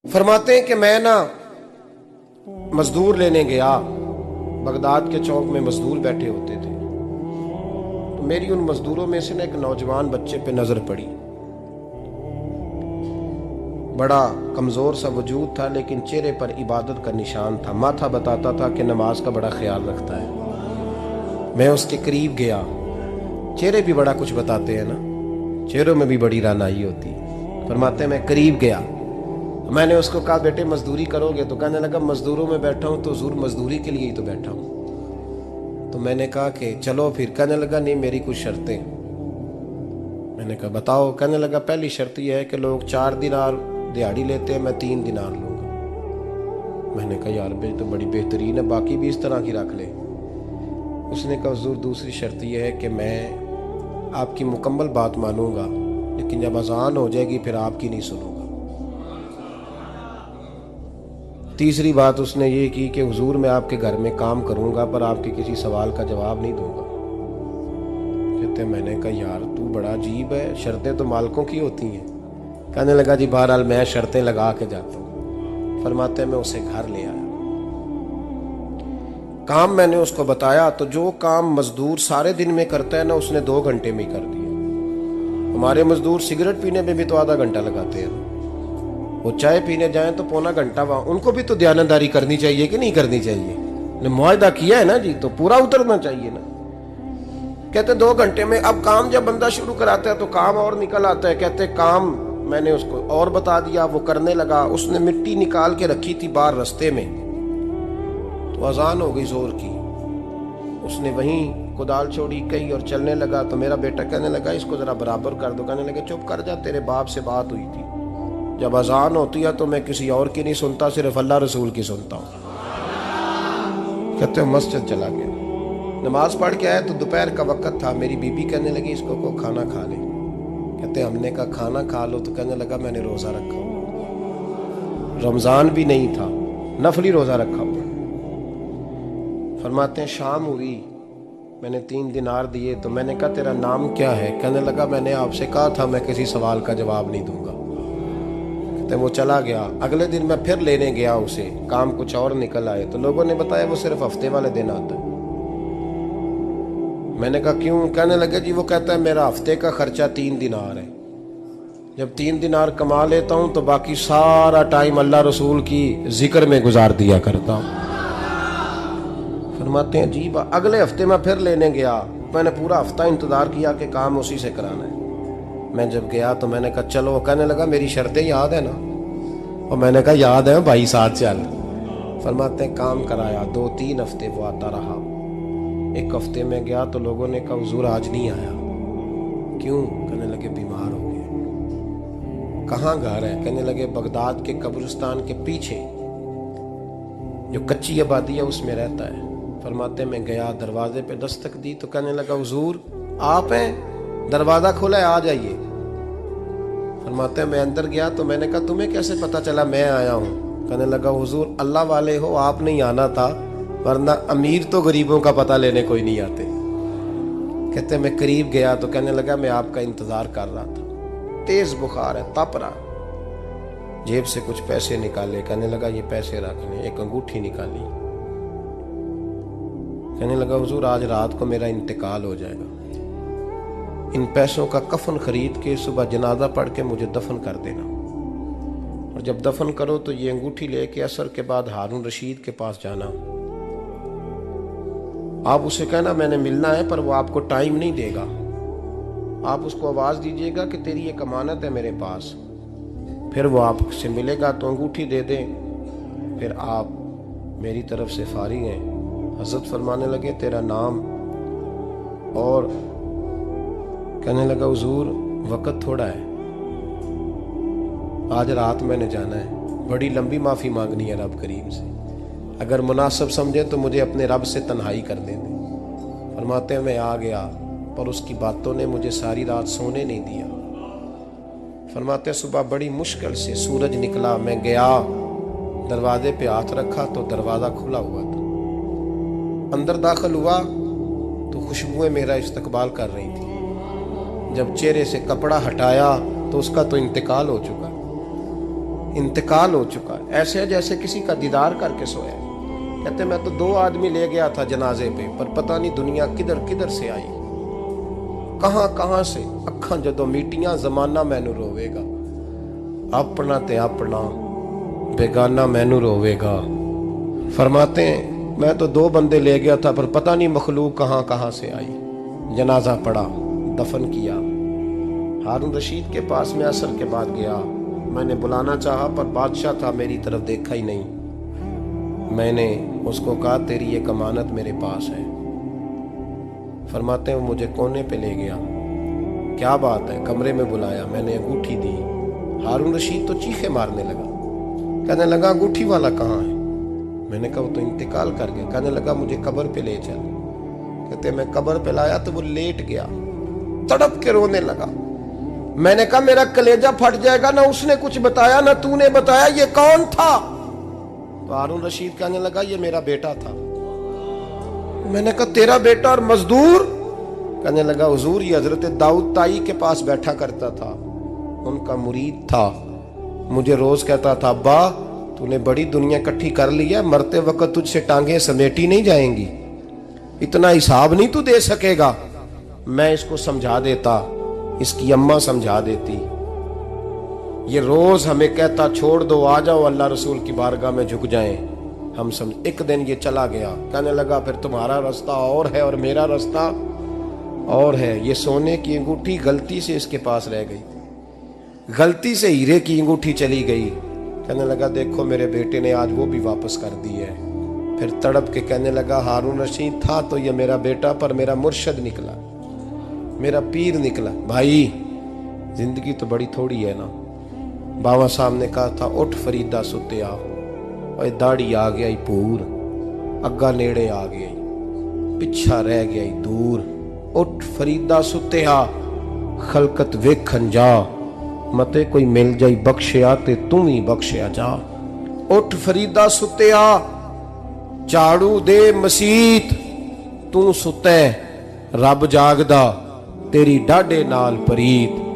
फरमाते हैं कि मैं ना मजदूर लेने गया। बगदाद के चौक में मजदूर बैठे होते थे, तो मेरी उन मजदूरों में से ना एक नौजवान बच्चे पे नजर पड़ी। बड़ा कमजोर सा वजूद था, लेकिन चेहरे पर इबादत का निशान था। माथा बताता था कि नमाज का बड़ा ख्याल रखता है। मैं उसके करीब गया। चेहरे भी बड़ा कुछ बताते हैं ना, चेहरों में भी बड़ी रानाई होती है। फरमाते हैं मैं करीब गया, मैंने उसको कहा बेटे मजदूरी करोगे? तो कहने लगा मजदूरों में बैठा हूँ तो हुजूर मजदूरी के लिए ही तो बैठा हूँ। तो मैंने कहा कि चलो फिर। कहने लगा नहीं मेरी कुछ शर्तें। मैंने कहा बताओ। कहने लगा पहली शर्त यह है कि लोग 4 दिनार दिहाड़ी लेते हैं, मैं 3 दिनार लूँगा। मैंने कहा यार भाई तो बड़ी बेहतरीन है, बाकी भी इस तरह की रख ले। उसने कहा हुजूर दूसरी शर्त यह है कि मैं आपकी मुकम्मल बात मानूंगा, लेकिन जब अजान हो जाएगी फिर आपकी नहीं सुनूंगा। तीसरी बात उसने ये की कि हुजूर मैं आपके घर में काम करूंगा पर आपके किसी सवाल का जवाब नहीं दूंगा। कहते मैंने कहा यार तू बड़ा अजीब है, शर्तें तो मालिकों की होती हैं। कहने लगा जी बहरहाल मैं शर्तें लगा के जाता हूँ। फरमाते मैं उसे घर ले आया। काम मैंने उसको बताया तो जो काम मजदूर सारे दिन में करता है ना, उसने 2 घंटे में ही कर दिया। हमारे मजदूर सिगरेट पीने में भी तो आधा घंटा लगाते हैं, वो चाय पीने जाएं तो पौना घंटा। वहां उनको भी तो दयानतदारी करनी चाहिए कि नहीं करनी चाहिए? ने मुआहदा किया है ना जी, तो पूरा उतरना चाहिए ना। कहते 2 घंटे में। अब काम जब बंदा शुरू कराता है तो काम और निकल आता है। कहते काम मैंने उसको और बता दिया, वो करने लगा। उसने मिट्टी निकाल के रखी थी बाहर रास्ते में, तो अजान हो गई जोर की। उसने वहीं कुदाल छोड़ी कही और चलने लगा। तो मेरा बेटा कहने लगा इसको जरा बराबर कर दो। कहने लगे चुप कर जा, तेरे बाप से बात हुई थी, जब अजान होती है तो मैं किसी और की नहीं सुनता, सिर्फ अल्लाह रसूल की सुनता हूँ। कहते मस्जिद चला गया, नमाज पढ़ के आया तो दोपहर का वक्त था। मेरी बीबी कहने लगी इसको को खाना खा ले। कहते हमने कहा खाना खा लो। तो कहने लगा मैंने रोजा रखा हुआ, रमजान भी नहीं था, नफली रोजा रखा हुआ। फरमाते हैं शाम हुई, मैंने 3 दिनार दिए। तो मैंने कहा तेरा नाम क्या है? कहने लगा मैंने आपसे कहा था मैं किसी सवाल का जवाब नहीं दूंगा। वो चला गया। अगले दिन मैं फिर लेने गया उसे, काम कुछ और निकल आए। तो लोगों ने बताया वो सिर्फ हफ्ते वाले दिन आता है। मैंने कहा क्यों? कहने लगे जी वो कहता है मेरा हफ्ते का खर्चा 3 दिनार है, जब 3 दिनार कमा लेता हूं तो बाकी सारा टाइम अल्लाह रसूल की जिक्र में गुजार दिया करता हूं। फरमाते हैं जी अगले हफ्ते मैं फिर लेने गया। मैंने पूरा हफ्ता इंतजार किया कि काम उसी से कराना है। मैं जब गया तो मैंने कहा चलो। कहने लगा मेरी शर्तें याद है ना? और मैंने कहा याद है भाई साथ चल। फरमाते हैं काम कराया। 2-3 हफ्ते वो आता रहा। एक हफ्ते में गया तो लोगों ने कहा हुजूर आज नहीं आया। क्यों? कहने लगे बीमार हो गए। कहाँ घर है? कहने लगे बगदाद के कब्रिस्तान के पीछे जो कच्ची आबादी है उसमें रहता है। फरमाते मैं गया, दरवाजे पे दस्तक दी तो कहने लगा हुजूर आप हैं? दरवाजा खोला है, आ जाइए। फरमाते हैं मैं अंदर गया तो मैंने कहा तुम्हें कैसे पता चला मैं आया हूँ? कहने लगा हुजूर अल्लाह वाले हो, आप नहीं आना था, वरना अमीर तो गरीबों का पता लेने कोई नहीं आते। कहते मैं करीब गया तो कहने लगा मैं आपका इंतजार कर रहा था, तेज बुखार है, तप रहा। जेब से कुछ पैसे निकाले। कहने लगा ये पैसे रख लें। एक अंगूठी निकाली। कहने लगा हुजूर आज रात को मेरा इंतकाल हो जाएगा, इन पैसों का कफन खरीद के सुबह जनाजा पढ़ के मुझे दफन कर देना, और जब दफन करो तो ये अंगूठी लेके असर के बाद हारून रशीद के पास जाना। आप उसे कहना मैंने मिलना है, पर वो आपको टाइम नहीं देगा। आप उसको आवाज दीजिएगा कि तेरी एक अमानत है मेरे पास। फिर वो आपसे मिलेगा तो अंगूठी दे दें, फिर आप मेरी तरफ से फारिग हैं। हजरत फरमाने लगे तेरा नाम? और कहने लगा हुजूर वक्त थोड़ा है, आज रात मैंने जाना है, बड़ी लंबी माफ़ी मांगनी है रब करीम से, अगर मुनासिब समझे तो मुझे अपने रब से तन्हाई कर दे दे। फरमाते हैं मैं आ गया, पर उसकी बातों ने मुझे सारी रात सोने नहीं दिया। फरमाते हैं सुबह बड़ी मुश्किल से सूरज निकला। मैं गया, दरवाजे पे हाथ रखा तो दरवाज़ा खुला हुआ था। अंदर दाखिल हुआ तो खुशबुएं मेरा इस्तकबाल कर रही थी। जब चेहरे से कपड़ा हटाया तो उसका तो इंतकाल हो चुका। इंतकाल हो चुका है। ऐसे है जैसे किसी का दीदार करके सोया। कहते मैं तो 2 आदमी ले गया था जनाजे पे, पर पता नहीं दुनिया किधर किधर से आई, कहां कहां से। अखा जदों मीटियां जमाना मैनू रोवेगा, अपना ते अपना बेगाना मैनू रोवेगा। फरमाते हैं मैं तो 2 बंदे ले गया था, पर पता नहीं मखलूक कहां कहां से आई। जनाजा पड़ा, दफन किया। हारून रशीद के पास में असर के बाद गया। मैंने बुलाना चाहा पर बादशाह था, मेरी तरफ देखा ही नहीं। मैंने उसको कहा तेरी एक अमानत मेरे पास है। फरमाते हैं वो मुझे कोने पे ले गया। क्या बात है? कमरे में बुलाया, मैंने अंगूठी दी। हारून रशीद तो चीखे मारने लगा, कहने लगा अंगूठी वाला कहाँ है? मैंने कहा वो तो इंतकाल कर गया। कहने लगा मुझे कब्र पे ले चल। कहते मैं कब्र पे लाया तो वो लेट गया, तड़प के रोने लगा। मैंने कहा मेरा कलेजा फट जाएगा, ना उसने कुछ बताया ना तूने बताया, ये कौन था? तो हारून रशीद कहने लगा ये मेरा बेटा था। मैंने कहा तेरा बेटा और मजदूर? कहने लगा हुजूर ये हजरत दाऊद ताई के पास बैठा करता था, उनका मुरीद था। मुझे रोज कहता था अब्बा तूने बड़ी दुनिया इकट्ठी कर ली है, मरते वक्त तुझसे टांगे समेटी नहीं जाएंगी, इतना हिसाब नहीं तू दे सकेगा। मैं इसको समझा देता, इसकी अम्मा समझा देती। ये रोज हमें कहता छोड़ दो, आ जाओ अल्लाह रसूल की बारगाह में झुक जाएं। हम समझ। एक दिन ये चला गया, कहने लगा फिर तुम्हारा रास्ता और है और मेरा रास्ता और है। ये सोने की अंगूठी गलती से इसके पास रह गई, गलती से हीरे की अंगूठी चली गई। कहने लगा देखो मेरे बेटे ने आज वो भी वापस कर दी है। फिर तड़प के कहने लगा हारून रशीद था तो ये मेरा बेटा, पर मेरा मुर्शद निकला, मेरा पीर निकला। भाई जिंदगी तो बड़ी थोड़ी है ना। बाबा साहब ने कहा था उठ फरीदा सुत्या, और दाढ़ी आ गया पूर, अग्गा नेड़े आ गया, पिछा रह गया दूर। उठ फरीदा सुत्या खलकत वेखन जा, मते कोई मिल जाई बख्शिया ते तू ही बख्शिया जा। उठ फरीदा सुत्या झाड़ू दे मसीत, तू सुते रब जागदा तेरी डाडे नाल परीत।